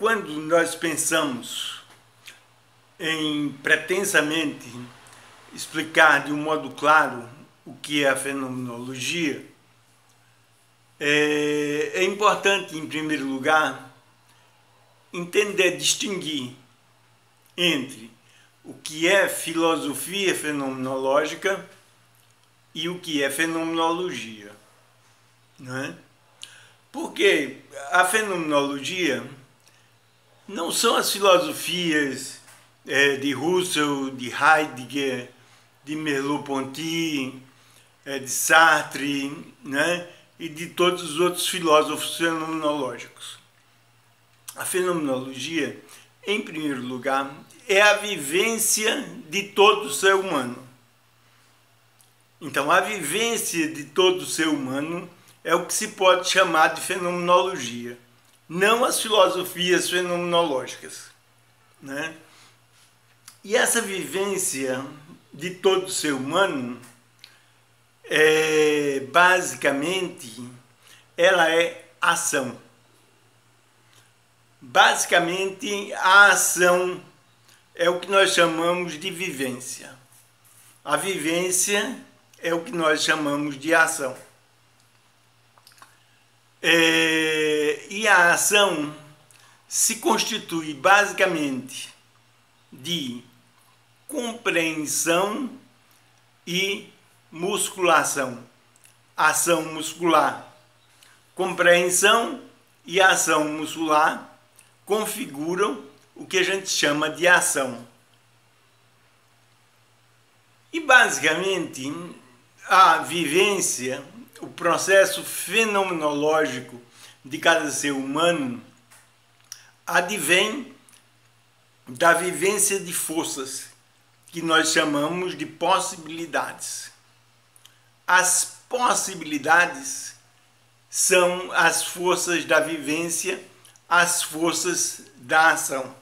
Quando nós pensamos em pretensamente explicar de um modo claro o que é a fenomenologia, é importante, em primeiro lugar, entender, distinguir entre o que é filosofia fenomenológica e o que é fenomenologia, não é? Porque a fenomenologia não são as filosofias de Husserl, de Heidegger, de Merleau-Ponty, de Sartre, né? E de todos os outros filósofos fenomenológicos. A fenomenologia, em primeiro lugar, é a vivência de todo ser humano. Então, a vivência de todo ser humano é o que se pode chamar de fenomenologia, não as filosofias fenomenológicas, né? E essa vivência de todo ser humano, basicamente, ela é ação. Basicamente, a ação é o que nós chamamos de vivência. A vivência é o que nós chamamos de ação. E a ação se constitui basicamente de compreensão e musculação. Ação muscular, compreensão e ação muscular configuram o que a gente chama de ação. E basicamente a vivência, o processo fenomenológico de cada ser humano advém da vivência de forças que nós chamamos de possibilidades. As possibilidades são as forças da vivência, as forças da ação.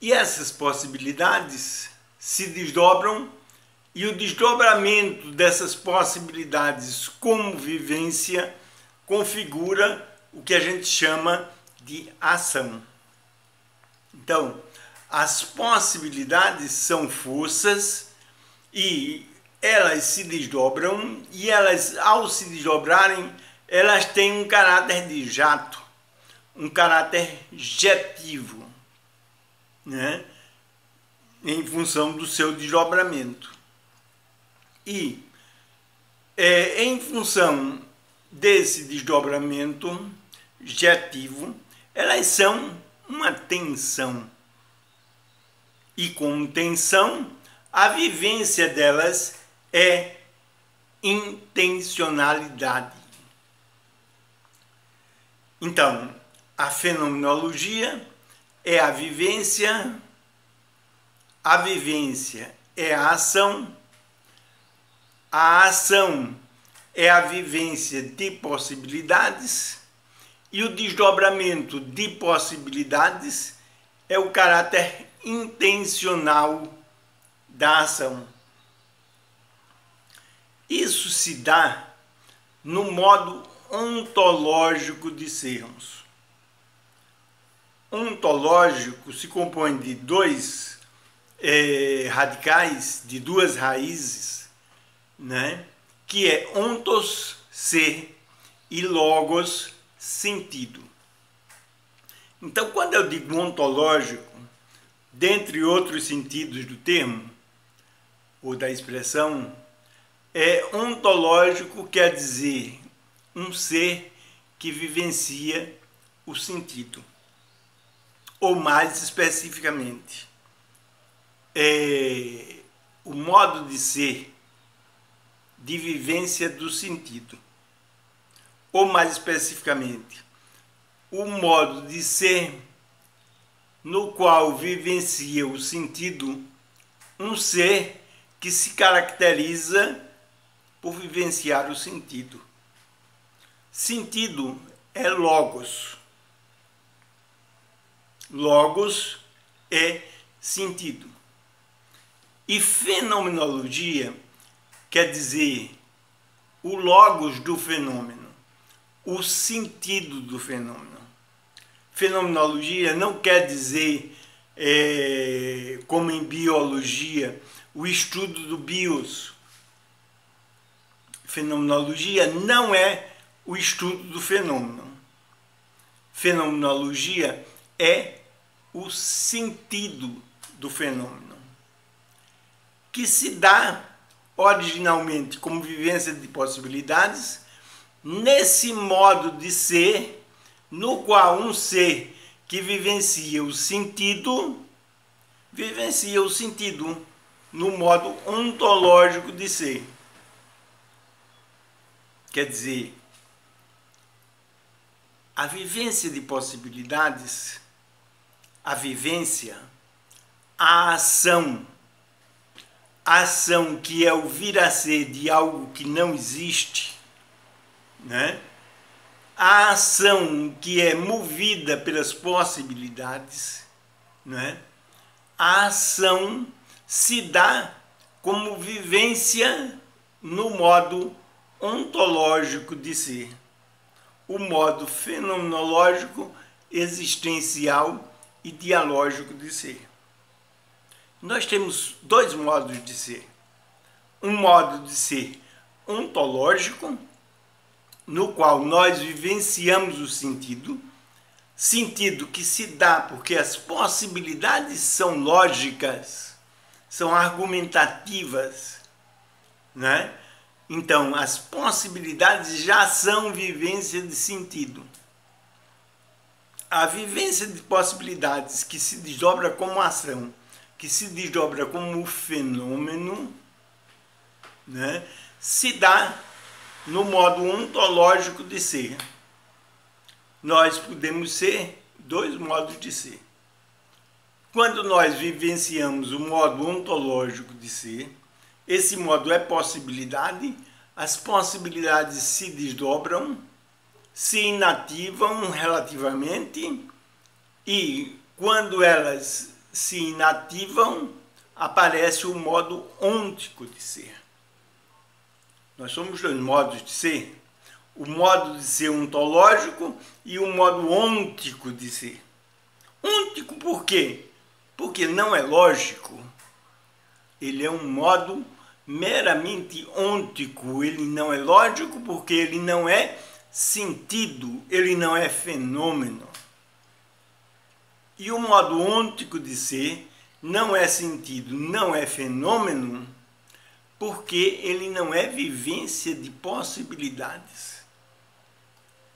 E essas possibilidades se desdobram, e o desdobramento dessas possibilidades como vivência configura o que a gente chama de ação. Então, as possibilidades são forças e elas se desdobram, e elas, ao se desdobrarem, elas têm um caráter de jato, um caráter jetivo, né? Em função do seu desdobramento. E em função desse desdobramento jetivo, elas são uma tensão. E como tensão, a vivência delas é intencionalidade. Então, a fenomenologia é a vivência é a ação é a vivência de possibilidades, e o desdobramento de possibilidades é o caráter intencional da ação. Isso se dá no modo ontológico de sermos. Ontológico se compõe de dois radicais, de duas raízes, né? Que é ontos, ser, e logos, sentido. Então, quando eu digo ontológico, dentre outros sentidos do termo, ou da expressão, ontológico quer dizer um ser que vivencia o sentido. Ou mais especificamente, o modo de ser de vivência do sentido. Ou mais especificamente, o modo de ser no qual vivencia o sentido um ser que se caracteriza por vivenciar o sentido. Sentido é logos. Logos é sentido. E fenomenologia quer dizer o logos do fenômeno, o sentido do fenômeno. Fenomenologia não quer dizer, como em biologia, o estudo do bios. Fenomenologia não é o estudo do fenômeno. Fenomenologia é o sentido do fenômeno, que se dá originalmente como vivência de possibilidades, nesse modo de ser, no qual um ser que vivencia o sentido no modo ontológico de ser. Quer dizer, a vivência de possibilidades, a ação que é o vir a ser de algo que não existe, né? A ação que é movida pelas possibilidades, né? A ação se dá como vivência no modo ontológico de ser, o modo fenomenológico, existencial e dialógico de ser. Nós temos dois modos de ser. Um modo de ser ontológico, no qual nós vivenciamos o sentido que se dá porque as possibilidades são lógicas, são argumentativas, né? Então, as possibilidades já são vivência de sentido. A vivência de possibilidades que se desdobra como ação, que se desdobra como fenômeno, né, se dá no modo ontológico de ser. Nós podemos ser dois modos de ser. Quando nós vivenciamos o modo ontológico de ser, esse modo é possibilidade, as possibilidades se desdobram, se inativam relativamente, e quando elas se inativam, aparece o modo ôntico de ser. Nós somos dois modos de ser, o modo de ser ontológico e o modo ôntico de ser. Ôntico por quê? Porque não é lógico. Ele é um modo meramente ôntico, ele não é lógico porque ele não é sentido, ele não é fenômeno. E o modo ôntico de ser não é sentido, não é fenômeno, porque ele não é vivência de possibilidades.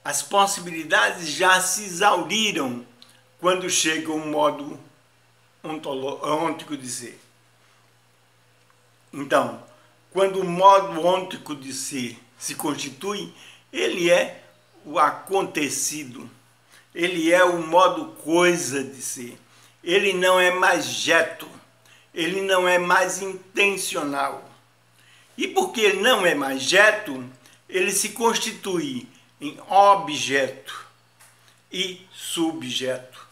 As possibilidades já se exauriram quando chega o modo ôntico de ser. Então, quando o modo ôntico de ser se constitui, ele é o acontecido, ele é o modo coisa de ser. Ele não é mais jeto, ele não é mais intencional. E porque ele não é mais jeto, ele se constitui em objeto e subjeto.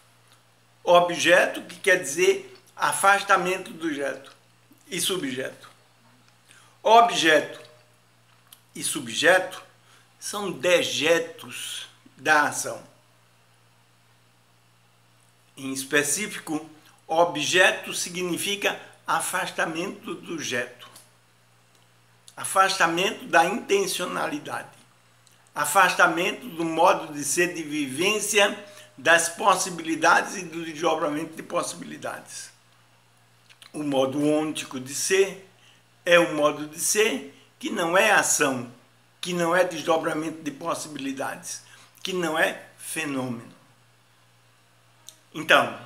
Objeto, que quer dizer afastamento do jeto, e subjeto. Objeto e subjeto são dejetos da ação. Em específico, objeto significa afastamento do jeto, afastamento da intencionalidade, afastamento do modo de ser de vivência das possibilidades e do desdobramento de possibilidades. O modo ôntico de ser é um modo de ser que não é ação, que não é desdobramento de possibilidades, que não é fenômeno. Então,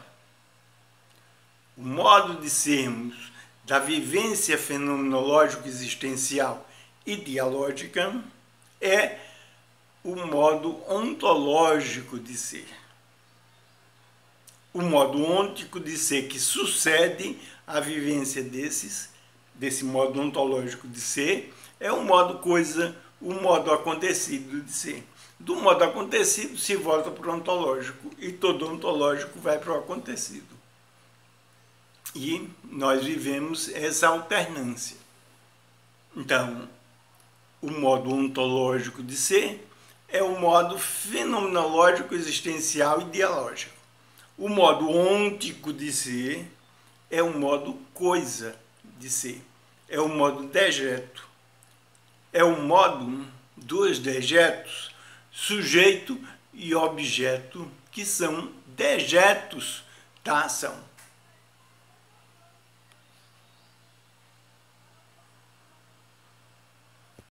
o modo de sermos da vivência fenomenológica existencial e dialógica é o modo ontológico de ser. O modo ôntico de ser que sucede à vivência desse modo ontológico de ser é o modo coisa, o modo acontecido de ser. Do modo acontecido se volta para o ontológico e todo ontológico vai para o acontecido. E nós vivemos essa alternância. Então, o modo ontológico de ser é o modo fenomenológico, existencial e dialógico. O modo ôntico de ser é o modo coisa de ser. É o modo dejeto. É o modo dos dejetos, sujeito e objeto, que são dejetos da ação.